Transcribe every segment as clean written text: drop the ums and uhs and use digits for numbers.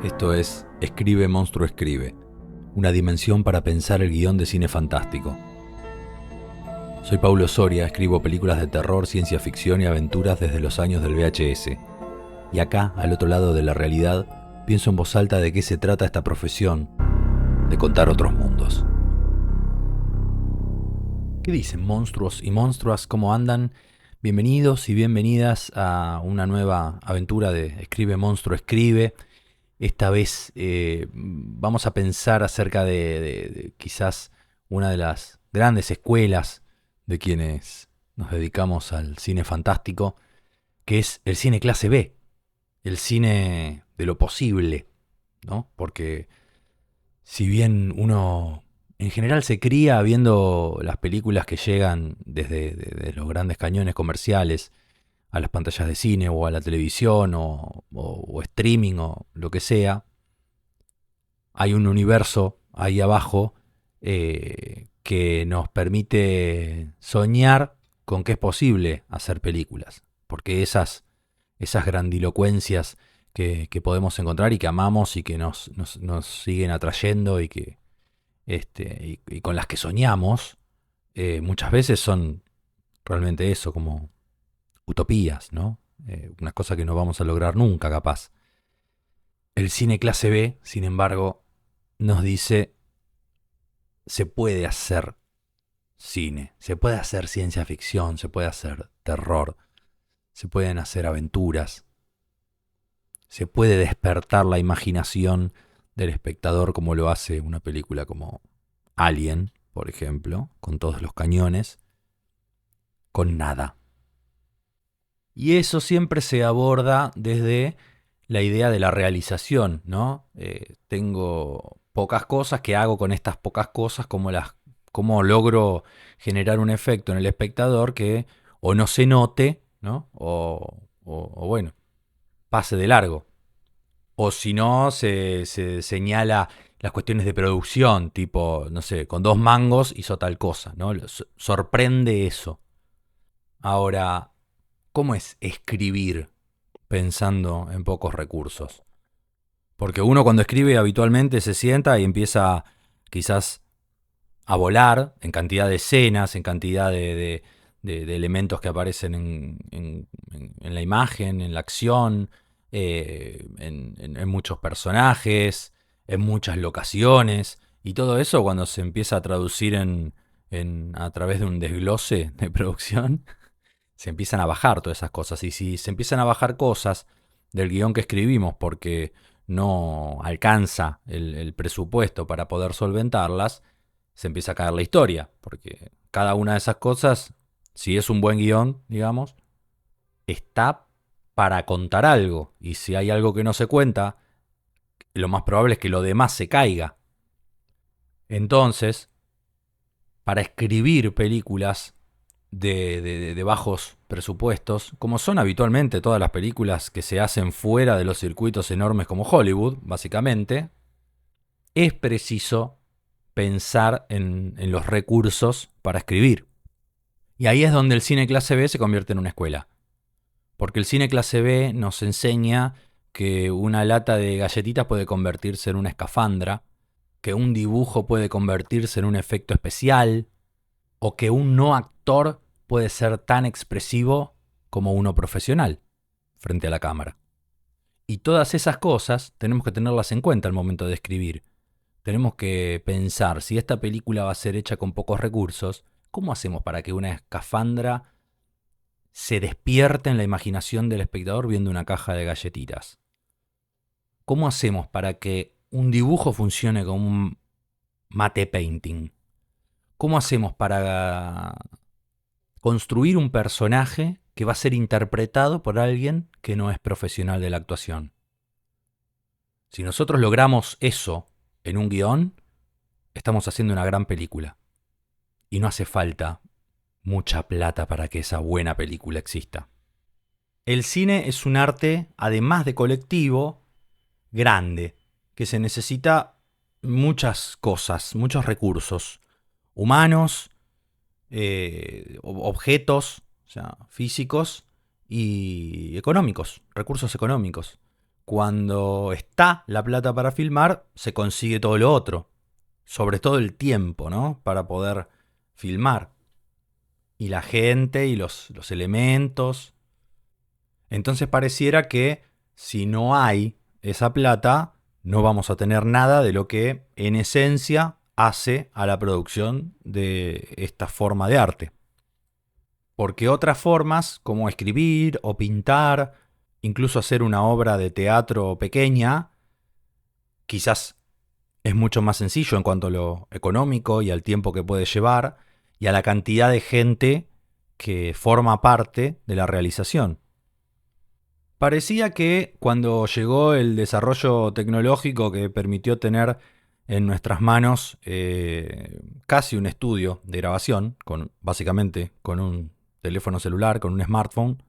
Esto es Escribe Monstruo Escribe, una dimensión para pensar el guión de cine fantástico. Soy Paulo Soria, escribo películas de terror, ciencia ficción y aventuras desde los años del VHS. Y acá, al otro lado de la realidad, pienso en voz alta de qué se trata esta profesión, de contar otros mundos. ¿Qué dicen monstruos y monstruas? ¿Cómo andan? Bienvenidos y bienvenidas a una nueva aventura de Escribe Monstruo Escribe. Esta vez vamos a pensar acerca de quizás una de las grandes escuelas de quienes nos dedicamos al cine fantástico, que es el cine clase B, el cine de lo posible, ¿no? Porque si bien uno en general se cría viendo las películas que llegan desde los grandes cañones comerciales a las pantallas de cine o a la televisión o streaming o lo que sea, hay un universo ahí abajo que nos permite soñar con que es posible hacer películas. Porque esas grandilocuencias que podemos encontrar y que amamos y que nos siguen atrayendo y con las que soñamos, muchas veces son realmente eso, como utopías, ¿no? Una cosa que no vamos a lograr nunca, capaz. El cine clase B, sin embargo, nos dice, se puede hacer cine, se puede hacer ciencia ficción, se puede hacer terror, se pueden hacer aventuras, se puede despertar la imaginación del espectador como lo hace una película como Alien, por ejemplo, con todos los cañones, con nada. Y eso siempre se aborda desde la idea de la realización, ¿no? Tengo pocas cosas, ¿qué hago con estas pocas cosas? ¿Cómo logro generar un efecto en el espectador que o no se note, ¿no? O bueno, pase de largo. O si no, se señala las cuestiones de producción, tipo, no sé, con 2 mangos hizo tal cosa, ¿no? Sorprende eso. Ahora, ¿cómo es escribir pensando en pocos recursos? Porque uno cuando escribe habitualmente se sienta y empieza quizás a volar en cantidad de escenas, en cantidad de elementos que aparecen en la imagen, en la acción, en muchos personajes, en muchas locaciones. Y todo eso cuando se empieza a traducir a través de un desglose de producción, se empiezan a bajar todas esas cosas. Y si se empiezan a bajar cosas del guión que escribimos porque no alcanza el presupuesto para poder solventarlas, se empieza a caer la historia. Porque cada una de esas cosas, si es un buen guión, digamos, está para contar algo. Y si hay algo que no se cuenta, lo más probable es que lo demás se caiga. Entonces, para escribir películas de bajos presupuestos, como son habitualmente todas las películas que se hacen fuera de los circuitos enormes como Hollywood, básicamente, es preciso pensar en los recursos para escribir. Y ahí es donde el cine clase B se convierte en una escuela. Porque el cine clase B nos enseña que una lata de galletitas puede convertirse en una escafandra, que un dibujo puede convertirse en un efecto especial, o que un no actor puede ser tan expresivo como uno profesional frente a la cámara. Y todas esas cosas tenemos que tenerlas en cuenta al momento de escribir. Tenemos que pensar, si esta película va a ser hecha con pocos recursos, ¿cómo hacemos para que una escafandra se despierte en la imaginación del espectador viendo una caja de galletitas? ¿Cómo hacemos para que un dibujo funcione como un mate painting? ¿Cómo hacemos para construir un personaje que va a ser interpretado por alguien que no es profesional de la actuación? Si nosotros logramos eso en un guión, estamos haciendo una gran película. Y no hace falta mucha plata para que esa buena película exista. El cine es un arte, además de colectivo, grande, que se necesita muchas cosas, muchos recursos humanos, objetos, o sea, físicos y económicos, recursos económicos. cuando está la plata para filmar, se consigue todo lo otro. Sobre todo el tiempo, ¿no? Para poder filmar. Y la gente y los elementos. Entonces pareciera que si no hay esa plata, no vamos a tener nada de lo que en esencia hace a la producción de esta forma de arte. Porque otras formas, como escribir o pintar, incluso hacer una obra de teatro pequeña, quizás es mucho más sencillo en cuanto a lo económico y al tiempo que puede llevar y a la cantidad de gente que forma parte de la realización. Parecía que cuando llegó el desarrollo tecnológico que permitió tener en nuestras manos casi un estudio de grabación, básicamente con un teléfono celular, con un smartphone,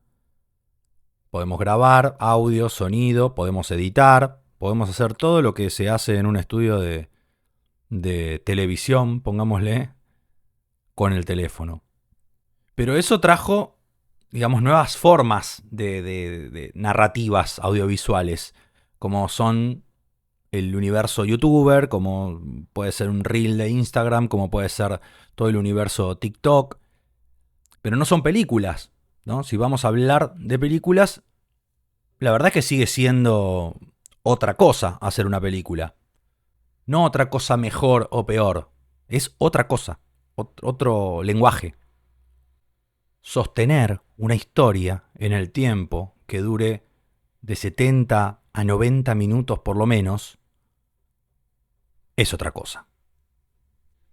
podemos grabar audio, sonido, podemos editar, podemos hacer todo lo que se hace en un estudio de televisión, pongámosle, con el teléfono. Pero eso trajo, digamos, nuevas formas de narrativas audiovisuales, como son el universo youtuber, como puede ser un reel de Instagram, como puede ser todo el universo TikTok. Pero no son películas, ¿no? Si vamos a hablar de películas, la verdad es que sigue siendo otra cosa hacer una película. No otra cosa mejor o peor. Es otra cosa, otro lenguaje. Sostener una historia en el tiempo que dure de 70 a 90 minutos por lo menos es otra cosa.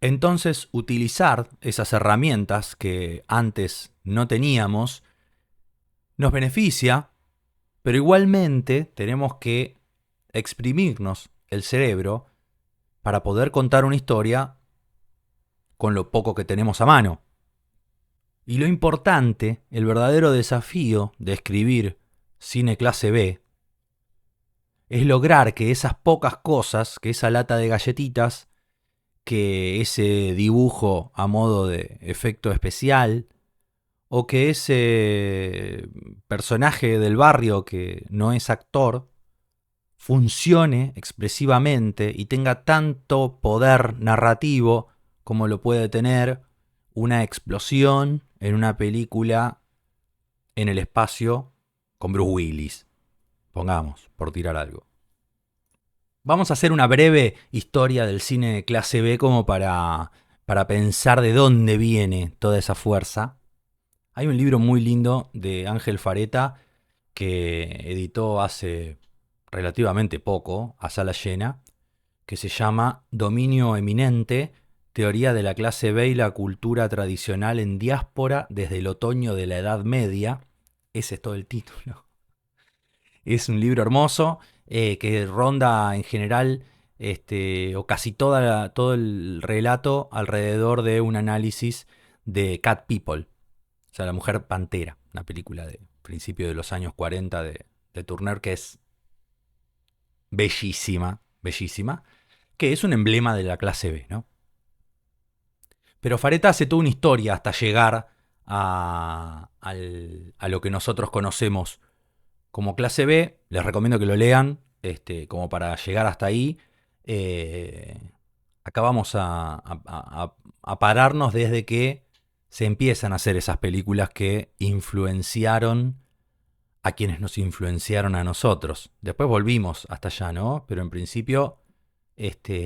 Entonces, utilizar esas herramientas que antes no teníamos nos beneficia, pero igualmente tenemos que exprimirnos el cerebro para poder contar una historia con lo poco que tenemos a mano. Y lo importante, el verdadero desafío de escribir cine clase B, es lograr que esas pocas cosas, que esa lata de galletitas, que ese dibujo a modo de efecto especial, o que ese personaje del barrio que no es actor, funcione expresivamente y tenga tanto poder narrativo como lo puede tener una explosión en una película en el espacio con Bruce Willis, pongamos, por tirar algo. Vamos a hacer una breve historia del cine clase B como para pensar de dónde viene toda esa fuerza. Hay un libro muy lindo de Ángel Fareta que editó hace relativamente poco, a sala llena, que se llama Dominio Eminente, Teoría de la clase B y la cultura tradicional en diáspora desde el otoño de la Edad Media. Ese es todo el título. Es un libro hermoso que ronda en general o casi todo el relato alrededor de un análisis de Cat People, o sea, La Mujer Pantera, una película de principio de los años 40 de Turner que es bellísima, bellísima, que es un emblema de la clase B, ¿no? Pero Fareta hace toda una historia hasta llegar a lo que nosotros conocemos como clase B. Les recomiendo que lo lean, como para llegar hasta ahí. Acá vamos a pararnos desde que se empiezan a hacer esas películas que influenciaron a quienes nos influenciaron a nosotros. Después volvimos hasta allá, ¿no? Pero en principio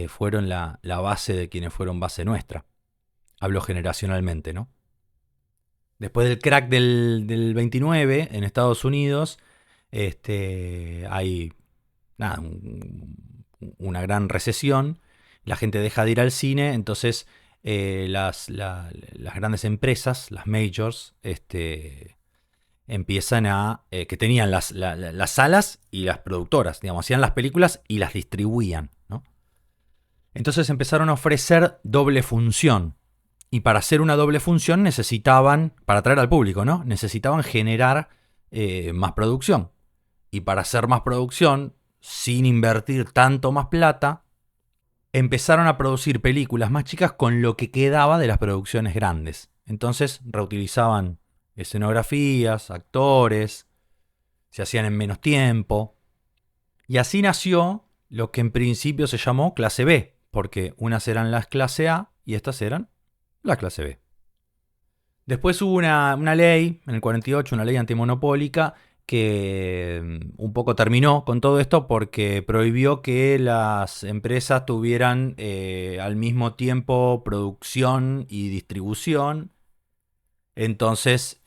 fueron la base de quienes fueron base nuestra. Hablo generacionalmente, ¿no? Después del crack del 29 en Estados Unidos, hay una gran recesión, la gente deja de ir al cine, entonces las grandes empresas, las majors, empiezan que tenían las salas y las productoras, digamos, hacían las películas y las distribuían, ¿no? Entonces empezaron a ofrecer doble función. Y para hacer una doble función necesitaban, para atraer al público, ¿no? Necesitaban generar más producción. Y para hacer más producción, sin invertir tanto más plata, empezaron a producir películas más chicas con lo que quedaba de las producciones grandes. Entonces reutilizaban escenografías, actores, se hacían en menos tiempo. Y así nació lo que en principio se llamó clase B, porque unas eran las clase A y estas eran la clase B. Después hubo una ley, en el 48, una ley antimonopólica, que un poco terminó con todo esto porque prohibió que las empresas tuvieran al mismo tiempo producción y distribución. Entonces,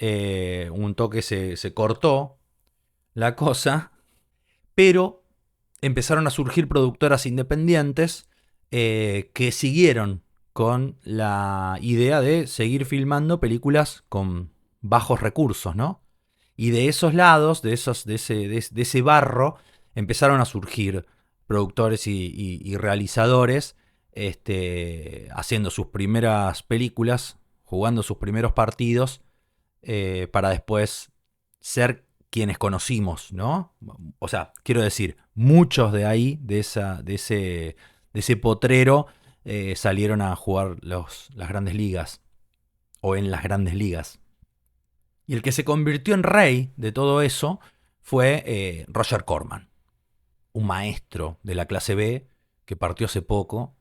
un toque se cortó la cosa, pero empezaron a surgir productoras independientes que siguieron con la idea de seguir filmando películas con bajos recursos, ¿no? Y de esos lados, de ese barro, empezaron a surgir productores y realizadores haciendo sus primeras películas, jugando sus primeros partidos, para después ser quienes conocimos, ¿no? O sea, quiero decir, muchos de ahí, de ese potrero, salieron a jugar las grandes ligas, o en las grandes ligas. Y el que se convirtió en rey de todo eso fue Roger Corman, un maestro de la clase B que partió hace poco,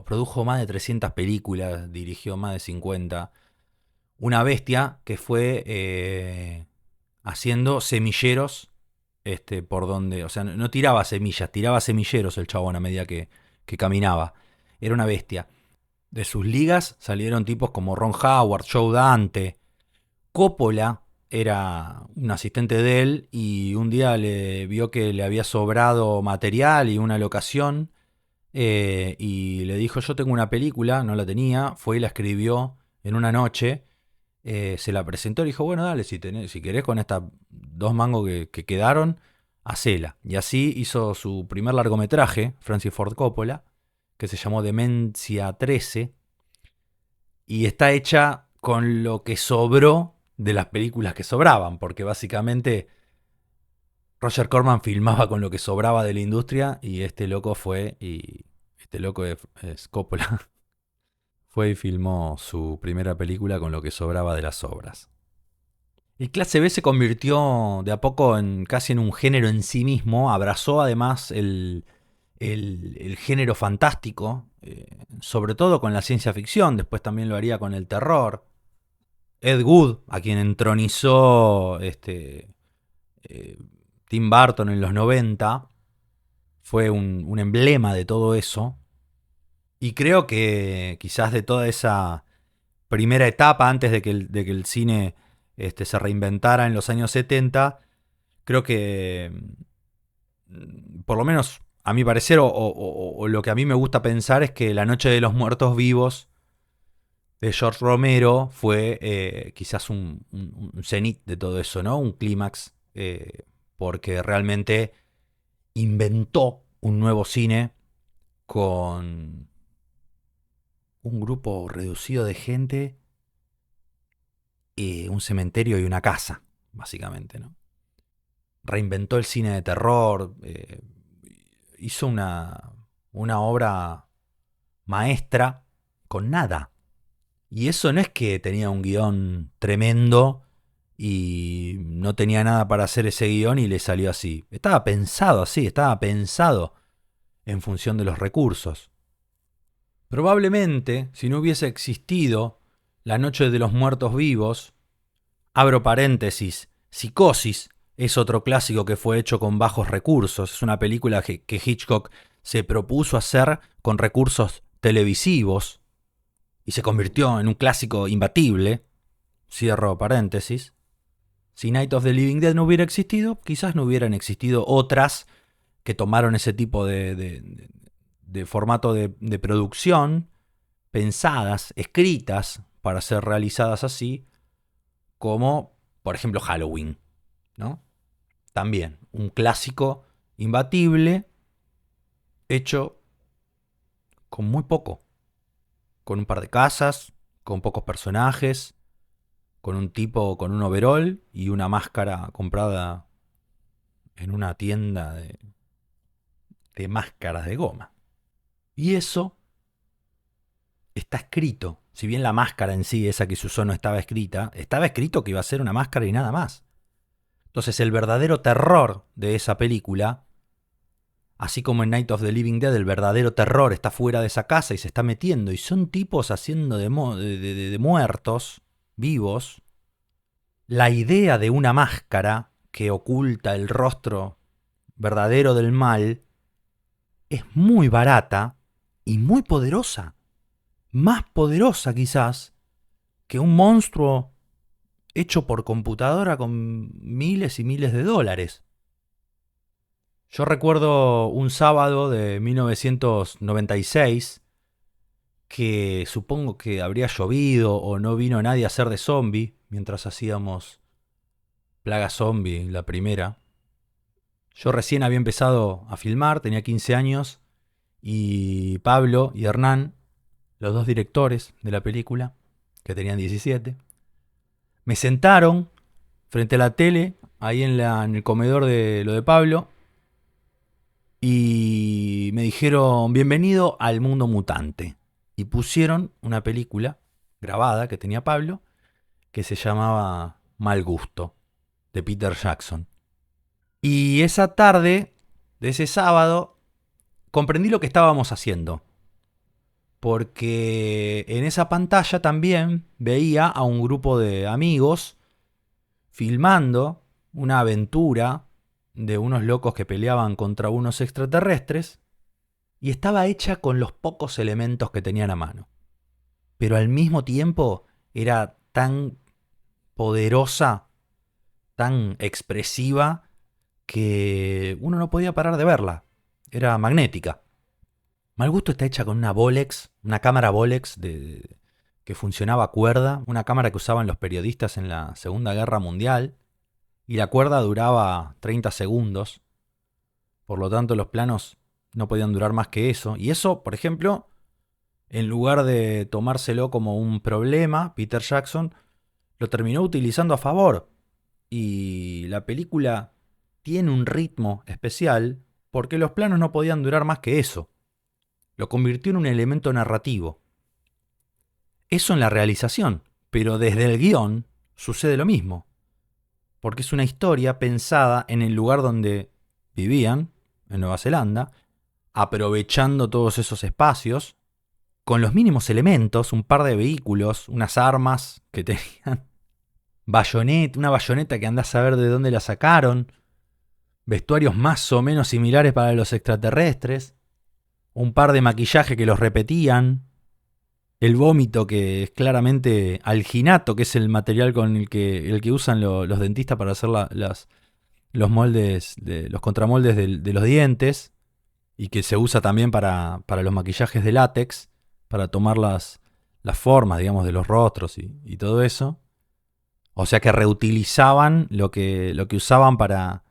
produjo más de 300 películas, dirigió más de 50. Una bestia que fue haciendo semilleros por donde, o sea, no tiraba semillas, tiraba semilleros el chabón a medida que caminaba. Era una bestia. De sus ligas salieron tipos como Ron Howard, Joe Dante. Coppola era un asistente de él y un día le vio que le había sobrado material y una locación, y le dijo: yo tengo una película, no la tenía, fue y la escribió en una noche, se la presentó y dijo: bueno, dale, si querés con estas 2 mangos que quedaron, hacela. Y así hizo su primer largometraje, Francis Ford Coppola, que se llamó Demencia 13, y está hecha con lo que sobró de las películas que sobraban, porque básicamente Roger Corman filmaba con lo que sobraba de la industria y este loco es Coppola, fue y filmó su primera película con lo que sobraba de las obras. El clase B se convirtió de a poco casi en un género en sí mismo, abrazó además el género fantástico, sobre todo con la ciencia ficción, después también lo haría con el terror. Ed Wood, a quien entronizó eh, Tim Burton en los 90, fue un emblema de todo eso. Y creo que quizás de toda esa primera etapa, antes de que el cine se reinventara en los años 70, creo que, por lo menos a mi parecer, o lo que a mí me gusta pensar, es que La Noche de los Muertos Vivos de George Romero fue quizás un cenit de todo eso, ¿no? Un clímax, porque realmente inventó un nuevo cine con un grupo reducido de gente, un cementerio y una casa, básicamente, ¿no? Reinventó el cine de terror, hizo una obra maestra con nada. Y eso no es que tenía un guión tremendo y no tenía nada para hacer ese guión y le salió así. Estaba pensado así, estaba pensado en función de los recursos. Probablemente, si no hubiese existido La Noche de los Muertos Vivos, abro paréntesis, Psicosis es otro clásico que fue hecho con bajos recursos. Es una película que Hitchcock se propuso hacer con recursos televisivos y se convirtió en un clásico imbatible. Cierro paréntesis. Si Night of the Living Dead no hubiera existido, quizás no hubieran existido otras que tomaron ese tipo de formato de producción, pensadas, escritas para ser realizadas así, como por ejemplo Halloween, ¿no? También un clásico imbatible hecho con muy poco, con un par de casas, con pocos personajes, con un tipo con un overol y una máscara comprada en una tienda de máscaras de goma. Y eso está escrito. Si bien la máscara en sí, esa que se usó, no estaba escrita, estaba escrito que iba a ser una máscara y nada más. Entonces el verdadero terror de esa película Así como en Night of the Living Dead el verdadero terror está fuera de esa casa y se está metiendo. Y son tipos haciendo de muertos, vivos. La idea de una máscara que oculta el rostro verdadero del mal es muy barata y muy poderosa. Más poderosa quizás que un monstruo hecho por computadora con miles y miles de dólares. Yo recuerdo un sábado de 1996 que supongo que habría llovido o no vino nadie a hacer de zombie mientras hacíamos Plaga Zombie, la primera. Yo recién había empezado a filmar, tenía 15 años, y Pablo y Hernán, los dos directores de la película, que tenían 17, me sentaron frente a la tele, ahí en el comedor de lo de Pablo, y me dijeron, bienvenido al mundo mutante. Y pusieron una película grabada que tenía Pablo, que se llamaba Mal Gusto, de Peter Jackson. Y esa tarde, de ese sábado, comprendí lo que estábamos haciendo. Porque en esa pantalla también veía a un grupo de amigos filmando una aventura de unos locos que peleaban contra unos extraterrestres y estaba hecha con los pocos elementos que tenían a mano. Pero al mismo tiempo era tan poderosa, tan expresiva, que uno no podía parar de verla. Era magnética. Mal Gusto está hecha con una Bolex, una cámara Bolex que funcionaba a cuerda, una cámara que usaban los periodistas en la Segunda Guerra Mundial, y la cuerda duraba 30 segundos, por lo tanto los planos no podían durar más que eso. Y eso, por ejemplo, en lugar de tomárselo como un problema, Peter Jackson lo terminó utilizando a favor. Y la película tiene un ritmo especial porque los planos no podían durar más que eso. Lo convirtió en un elemento narrativo. Eso en la realización, pero desde el guión sucede lo mismo. Porque es una historia pensada en el lugar donde vivían, en Nueva Zelanda, aprovechando todos esos espacios, con los mínimos elementos, un par de vehículos, unas armas que tenían, una bayoneta que andás a ver de dónde la sacaron, vestuarios más o menos similares para los extraterrestres, un par de maquillaje que los repetían, el vómito que es claramente alginato, que es el material con el que usan los dentistas para hacer los moldes, los contramoldes de los dientes, y que se usa también para los maquillajes de látex, para tomar las formas, digamos, de los rostros y todo eso. O sea que reutilizaban lo que usaban para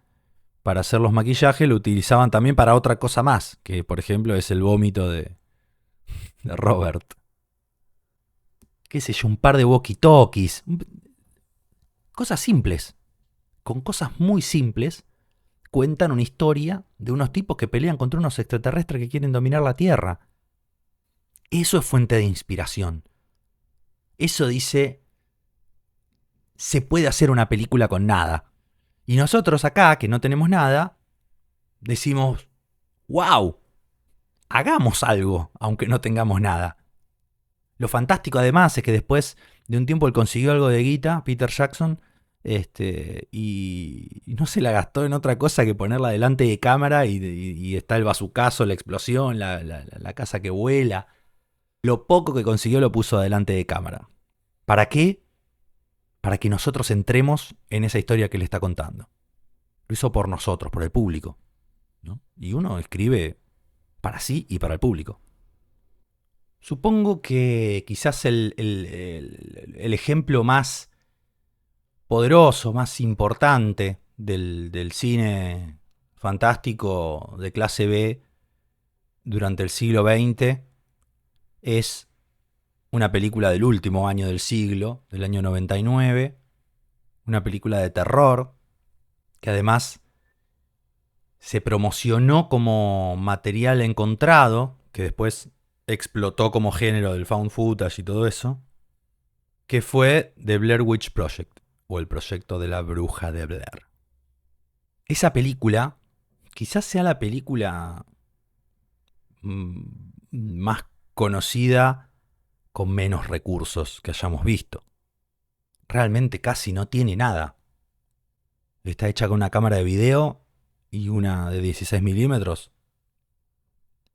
hacer los maquillajes, lo utilizaban también para otra cosa más, que por ejemplo es el vómito de Robert. Qué sé yo, un par de walkie-talkies. Cosas simples. Con cosas muy simples cuentan una historia de unos tipos que pelean contra unos extraterrestres que quieren dominar la Tierra. Eso es fuente de inspiración. Eso dice, se puede hacer una película con nada. Y nosotros acá, que no tenemos nada, decimos, wow, hagamos algo, aunque no tengamos nada. Lo fantástico además es que después de un tiempo él consiguió algo de guita, Peter Jackson, y no se la gastó en otra cosa que ponerla delante de cámara y está el bazucazo, la explosión, la casa que vuela. Lo poco que consiguió lo puso delante de cámara. ¿Para qué? Para que nosotros entremos en esa historia que le está contando. Lo hizo por nosotros, por el público, ¿no? Y uno escribe para sí y para el público. Supongo que quizás el ejemplo más poderoso, más importante del cine fantástico de clase B durante el siglo XX es una película del último año del siglo, del año 99, una película de terror que además se promocionó como material encontrado, que después explotó como género del found footage y todo eso, que fue The Blair Witch Project, o el proyecto de la bruja de Blair. Esa película, quizás sea la película mm, más conocida con menos recursos que hayamos visto. Realmente casi no tiene nada. Está hecha con una cámara de video y una de 16 milímetros.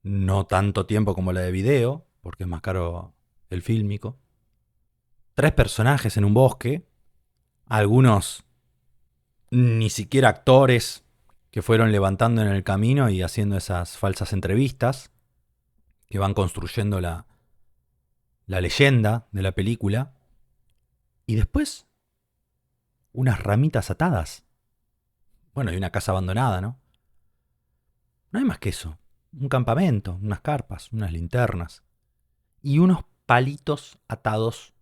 No tanto tiempo como la de video, porque es más caro el fílmico. 3 personajes en un bosque. Algunos ni siquiera actores que fueron levantando en el camino y haciendo esas falsas entrevistas que van construyendo la leyenda de la película. Y después, unas ramitas atadas. Bueno, y una casa abandonada, ¿no? No hay más que eso. Un campamento, unas carpas, unas linternas. Y unos palitos atados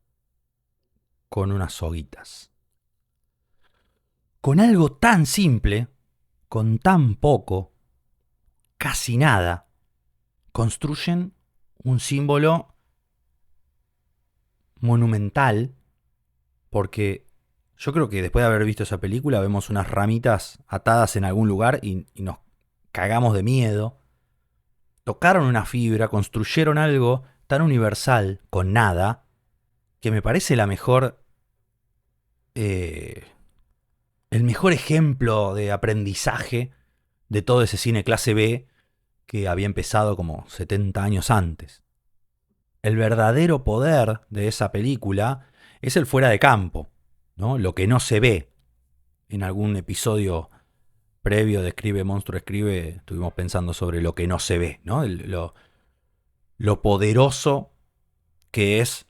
con unas soguitas. Con algo tan simple, con tan poco, casi nada, construyen un símbolo monumental, porque yo creo que después de haber visto esa película vemos unas ramitas atadas en algún lugar y nos cagamos de miedo. Tocaron una fibra, construyeron algo tan universal con nada, que me parece el mejor ejemplo de aprendizaje de todo ese cine clase B que había empezado como 70 años antes. El verdadero poder de esa película es el fuera de campo, ¿no? Lo que no se ve. En algún episodio previo de Escribe Monstruo Escribe estuvimos pensando sobre lo que no se ve, ¿no? Lo poderoso que es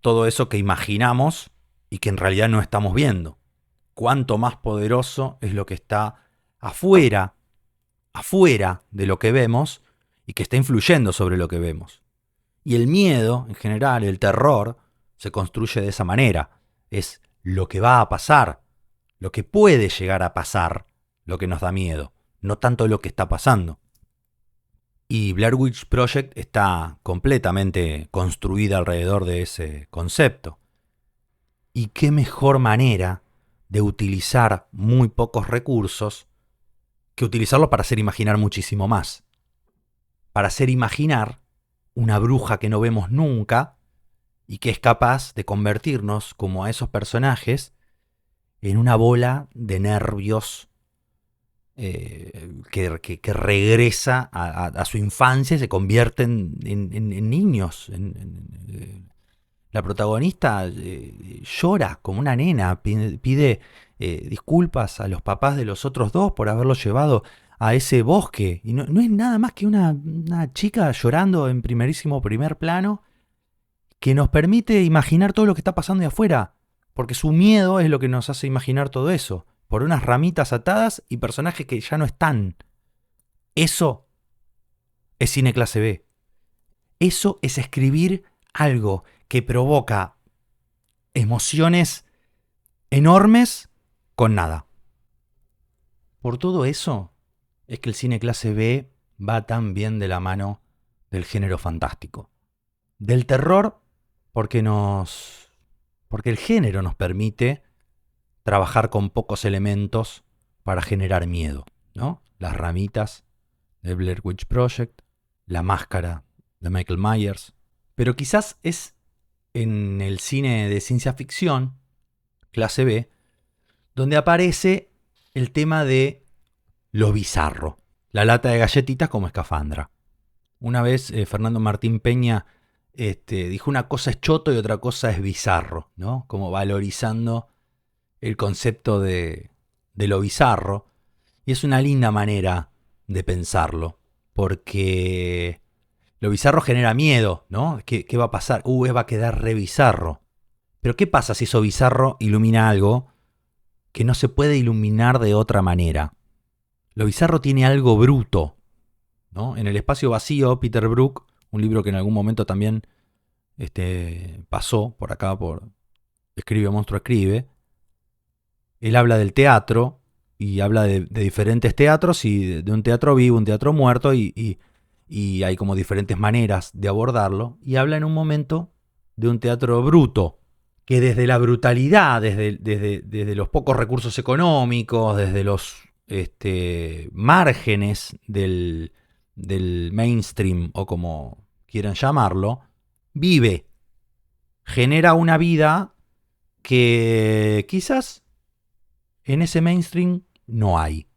todo eso que imaginamos y que en realidad no estamos viendo. Cuánto más poderoso es lo que está afuera de lo que vemos y que está influyendo sobre lo que vemos. Y el miedo, en general, el terror, se construye de esa manera. Es lo que va a pasar, lo que puede llegar a pasar, lo que nos da miedo, no tanto lo que está pasando. Y Blair Witch Project está completamente construida alrededor de ese concepto. Y qué mejor manera de utilizar muy pocos recursos que utilizarlos para hacer imaginar muchísimo más. Para hacer imaginar una bruja que no vemos nunca y que es capaz de convertirnos, como a esos personajes, en una bola de nervios que regresa a su infancia y se convierte en niños. La protagonista llora como una nena, pide disculpas a los papás de los otros dos por haberlo llevado a ese bosque. Y no es nada más que una chica llorando en primer plano que nos permite imaginar todo lo que está pasando de afuera. Porque su miedo es lo que nos hace imaginar todo eso. Por unas ramitas atadas y personajes que ya no están. Eso es cine clase B. Eso es escribir algo que provoca emociones enormes con nada. Por todo eso es que el cine clase B va tan bien de la mano del género fantástico. Del terror porque el género nos permite trabajar con pocos elementos para generar miedo, ¿no? Las ramitas de Blair Witch Project, la máscara de Michael Myers, pero quizás es en el cine de ciencia ficción, clase B, donde aparece el tema de lo bizarro, la lata de galletitas como escafandra. Una vez Fernando Martín Peña dijo una cosa es choto y otra cosa es bizarro, ¿no? Como valorizando el concepto de lo bizarro. Y es una linda manera de pensarlo, porque lo bizarro genera miedo, ¿no? ¿Qué va a pasar? Va a quedar re bizarro. Pero ¿qué pasa si eso bizarro ilumina algo que no se puede iluminar de otra manera? Lo bizarro tiene algo bruto, ¿no? En El espacio vacío, Peter Brook, un libro que en algún momento también pasó por acá, por Escribe Monstruo Escribe, él habla del teatro y habla de diferentes teatros y de un teatro vivo, un teatro muerto y hay como diferentes maneras de abordarlo. Y habla en un momento de un teatro bruto, que desde la brutalidad, desde los pocos recursos económicos, desde los márgenes del mainstream o como quieran llamarlo, vive, genera una vida que quizás en ese mainstream no hay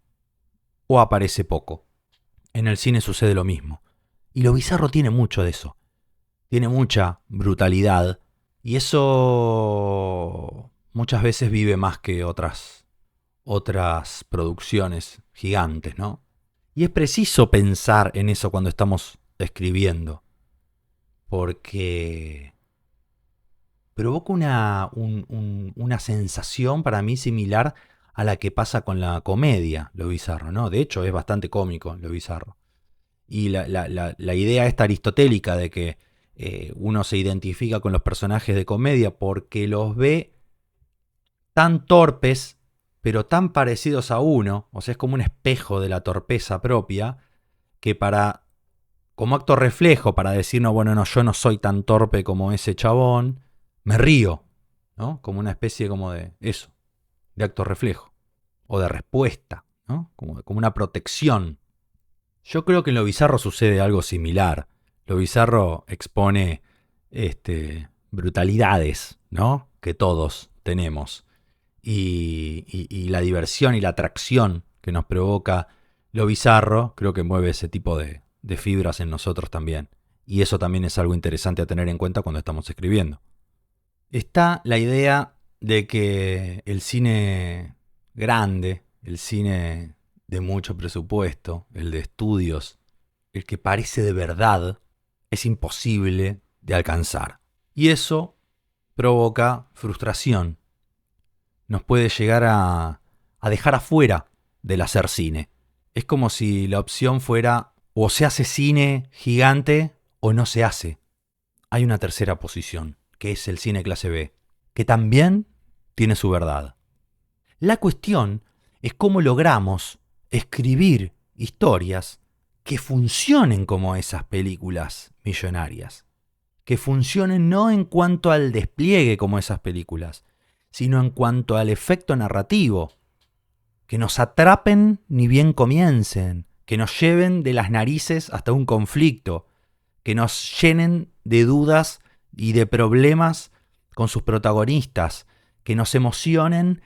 o aparece poco. En el cine sucede lo mismo. Y lo bizarro tiene mucho de eso. Tiene mucha brutalidad y eso muchas veces vive más que otras producciones gigantes, ¿no? Y es preciso pensar en eso cuando estamos escribiendo, porque provoca una sensación para mí similar a la que pasa con la comedia, lo bizarro, ¿no? De hecho, es bastante cómico lo bizarro. Y la idea esta aristotélica de que uno se identifica con los personajes de comedia porque los ve tan torpes, pero tan parecidos a uno, o sea, es como un espejo de la torpeza propia, que como acto reflejo, para decir, no, bueno, no, yo no soy tan torpe como ese chabón, me río, ¿no? Como una especie como de eso, de acto reflejo, o de respuesta, ¿no? Como una protección. Yo creo que en lo bizarro sucede algo similar. Lo bizarro expone brutalidades, ¿no? Que todos tenemos. Y la diversión y la atracción que nos provoca lo bizarro, creo que mueve ese tipo de fibras en nosotros también. Y eso también es algo interesante a tener en cuenta cuando estamos escribiendo. Está la idea de que el cine grande, el cine de mucho presupuesto, el de estudios, el que parece de verdad, es imposible de alcanzar. Y eso provoca frustración. Nos puede llegar a dejar afuera del hacer cine. Es como si la opción fuera o se hace cine gigante o no se hace. Hay una tercera posición, que es el cine clase B, que también tiene su verdad. La cuestión es cómo logramos escribir historias que funcionen como esas películas millonarias. Que funcionen no en cuanto al despliegue como esas películas, sino en cuanto al efecto narrativo. Que nos atrapen ni bien comiencen, que nos lleven de las narices hasta un conflicto, que nos llenen de dudas y de problemas con sus protagonistas, que nos emocionen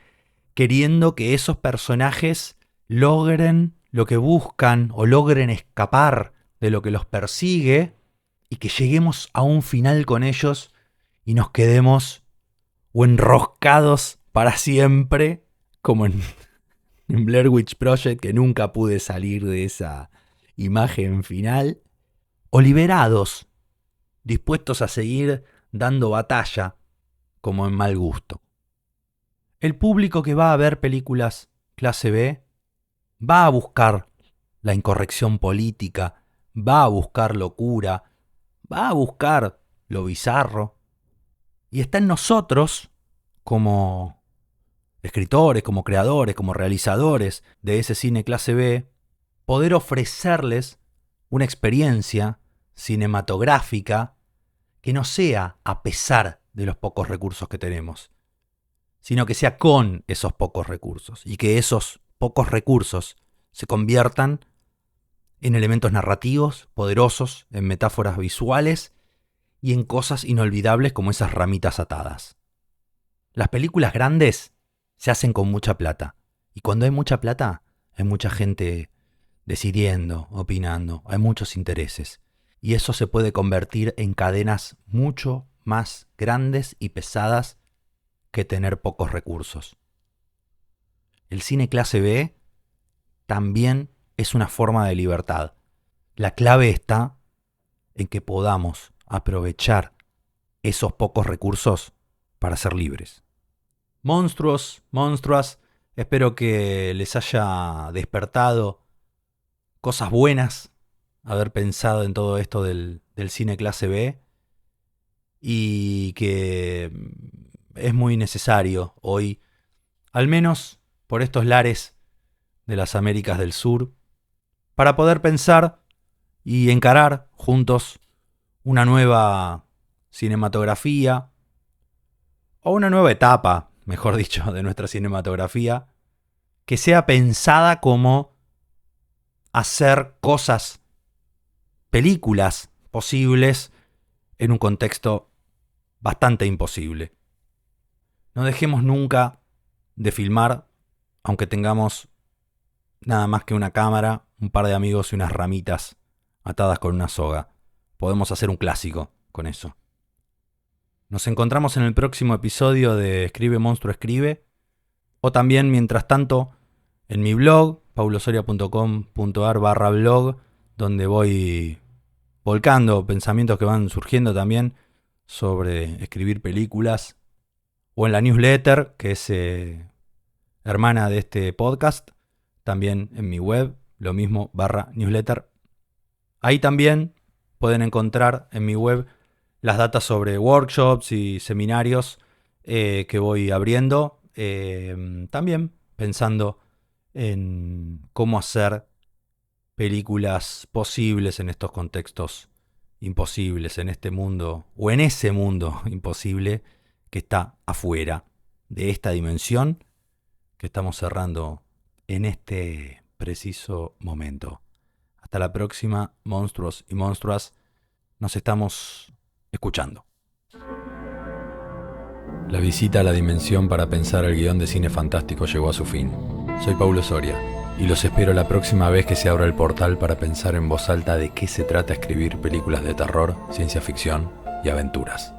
queriendo que esos personajes logren lo que buscan o logren escapar de lo que los persigue y que lleguemos a un final con ellos y nos quedemos o enroscados para siempre, como en Blair Witch Project, que nunca pude salir de esa imagen final, o liberados, dispuestos a seguir dando batalla, como en Mal Gusto. El público que va a ver películas clase B va a buscar la incorrección política, va a buscar locura, va a buscar lo bizarro. Y está en nosotros, como escritores, como creadores, como realizadores de ese cine clase B, poder ofrecerles una experiencia cinematográfica que no sea a pesar de los pocos recursos que tenemos, sino que sea con esos pocos recursos y que esos pocos recursos se conviertan en elementos narrativos poderosos, en metáforas visuales y en cosas inolvidables como esas ramitas atadas. Las películas grandes se hacen con mucha plata, y cuando hay mucha plata hay mucha gente decidiendo, opinando, hay muchos intereses, y eso se puede convertir en cadenas mucho más grandes y pesadas que tener pocos recursos. El cine clase B también es una forma de libertad. La clave está en que podamos aprovechar esos pocos recursos para ser libres. Monstruos, monstruas, espero que les haya despertado cosas buenas haber pensado en todo esto del cine clase B y que es muy necesario hoy, al menos por estos lares de las Américas del Sur, para poder pensar y encarar juntos una nueva cinematografía, o una nueva etapa, mejor dicho, de nuestra cinematografía, que sea pensada como hacer cosas, películas posibles en un contexto bastante imposible. No dejemos nunca de filmar, aunque tengamos nada más que una cámara, un par de amigos y unas ramitas atadas con una soga. Podemos hacer un clásico con eso. Nos encontramos en el próximo episodio de Escribe Monstruo Escribe, o también, mientras tanto, en mi blog, paulosoria.com.ar/blog, donde voy volcando pensamientos que van surgiendo también sobre escribir películas, o en la newsletter, que es hermana de este podcast, también en mi web, lo mismo, /newsletter. Ahí también pueden encontrar en mi web las datas sobre workshops y seminarios que voy abriendo, también pensando en cómo hacer películas posibles en estos contextos imposibles, en este mundo, o en ese mundo imposible que está afuera de esta dimensión que estamos cerrando en este preciso momento. Hasta la próxima, monstruos y monstruas. Nos estamos escuchando. La visita a la dimensión para pensar el guión de Cine Fantástico llegó a su fin. Soy Paulo Soria y los espero la próxima vez que se abra el portal para pensar en voz alta de qué se trata escribir películas de terror, ciencia ficción y aventuras.